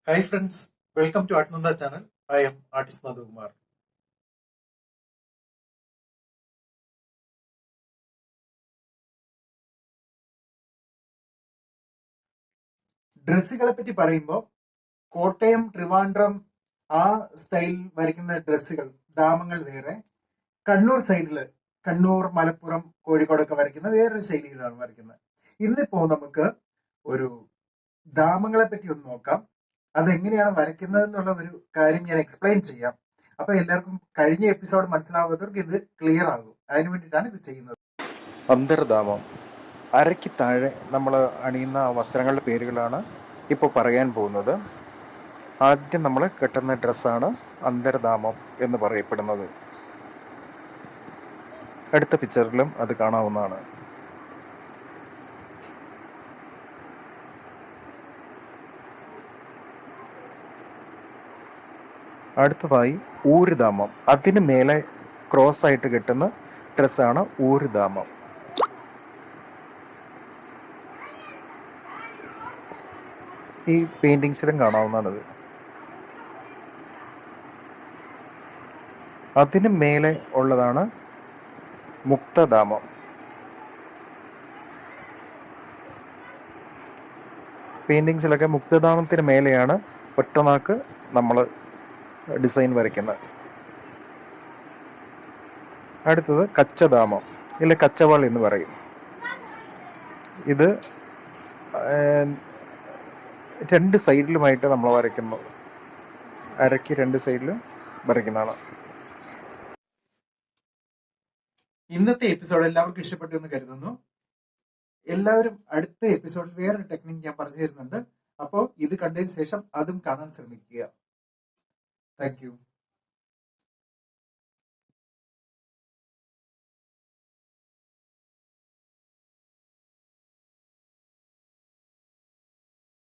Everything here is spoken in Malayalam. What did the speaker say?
Hi friends, welcome to Atnanda channel. I am artist Madhu Kumar. ഡ്രസ്സുകളെ പറ്റി പറയുമ്പോൾ കോട്ടയം ട്രിവാൻഡ്രം ആ സ്റ്റൈൽ വരയ്ക്കുന്ന ഡ്രസ്സുകൾ ദാമങ്ങൾ വേറെ, കണ്ണൂർ സൈഡില് കണ്ണൂർ മലപ്പുറം കോഴിക്കോടൊക്കെ വരയ്ക്കുന്ന വേറൊരു ശൈലിയിലാണ് വരയ്ക്കുന്നത്. ഇന്നിപ്പോ നമുക്ക് ഒരു ദാമങ്ങളെ പറ്റി ഒന്ന് നോക്കാം. അതെങ്ങനെയാണ് വരയ്ക്കുന്നത് എന്നുള്ള ഒരു കാര്യം ഞാൻ എക്സ്പ്ലെയിൻ ചെയ്യാം. അപ്പൊ എല്ലാവർക്കും കഴിഞ്ഞ എപ്പിസോഡ് മനസ്സിലാവാത്തവർക്ക് ഇത് ക്ലിയർ ആകും. അതിനു വേണ്ടിയിട്ടാണ് ഇത് ചെയ്യുന്നത്. അന്തർധാമം അരയ്ക്ക് താഴെ നമ്മൾ അണിയുന്ന വസ്ത്രങ്ങളുടെ പേരുകളാണ് ഇപ്പോൾ പറയാൻ പോകുന്നത്. ആദ്യം നമ്മൾ കെട്ടുന്ന ഡ്രസ്സാണ് അന്തർധാമം എന്ന് പറയപ്പെടുന്നത്. അടുത്ത പിക്ചറിലും അത് കാണാവുന്നതാണ്. അടുത്തതായി ഊരുധാമം, അതിന് മേലെ ക്രോസ് ആയിട്ട് കെട്ടുന്ന ഡ്രസ്സാണ് ഊരുധാമം. ഈ പെയിന്റിങ്സിലും കാണാവുന്നതാണിത്. അതിന് മേലെ ഉള്ളതാണ് മുക്തധാമം. പെയിന്റിങ്സിലൊക്കെ മുക്തധാമത്തിന് മേലെയാണ് ഒറ്റനാക്ക് നമ്മൾ ഡിസൈൻ വരയ്ക്കുന്നത്. അടുത്തത് കച്ചധാമം, ഇല്ല കച്ചവാൾ എന്ന് പറയും. ഇത് രണ്ട് സൈഡിലുമായിട്ട് നമ്മൾ വരയ്ക്കുന്നത്, അരയ്ക്ക് രണ്ട് സൈഡിലും വരയ്ക്കുന്നതാണ്. ഇന്നത്തെ എപ്പിസോഡ് എല്ലാവർക്കും ഇഷ്ടപ്പെട്ടു എന്ന് കരുതുന്നു. എല്ലാവരും അടുത്ത എപ്പിസോഡിൽ വേറൊരു ടെക്നിക്ക് ഞാൻ പറഞ്ഞു തരുന്നുണ്ട്. അപ്പോൾ ഇത് കണ്ടതിന് ശേഷം അതും കാണാൻ ശ്രമിക്കുക. Thank you.